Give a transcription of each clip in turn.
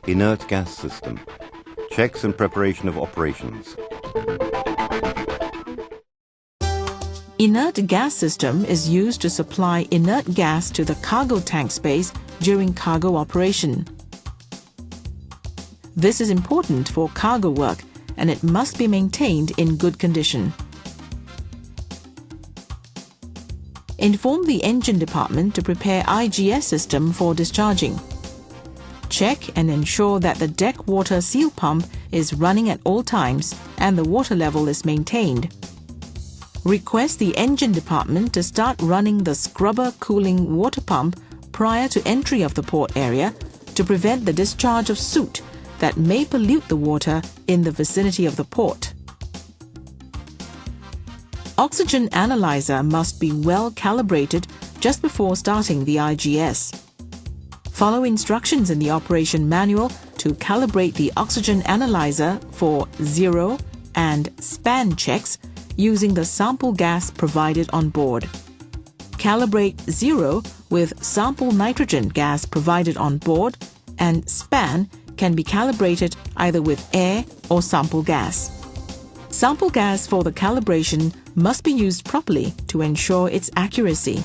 Inert Gas System. Checks and preparation of operations. Inert gas system is used to supply inert gas to the cargo tank space during cargo operation. This is important for cargo work and it must be maintained in good condition. Inform the engine department to prepare IGS system for discharging. Check and ensure that the deck water seal pump is running at all times and the water level is maintained. Request the engine department to start running the scrubber cooling water pump prior to entry of the port area to prevent the discharge of soot that may pollute the water in the vicinity of the port. Oxygen analyzer must be well calibrated just before starting the IGS. Follow instructions in the operation manual to calibrate the oxygen analyzer for zero and span checks using the sample gas provided on board. Calibrate zero with sample nitrogen gas provided on board, and span can be calibrated either with air or sample gas. Sample gas for the calibration must be used properly to ensure its accuracy.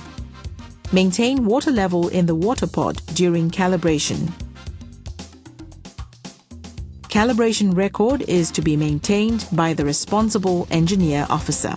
Maintain water level in the water pod during calibration. Calibration record is to be maintained by the responsible engineer officer.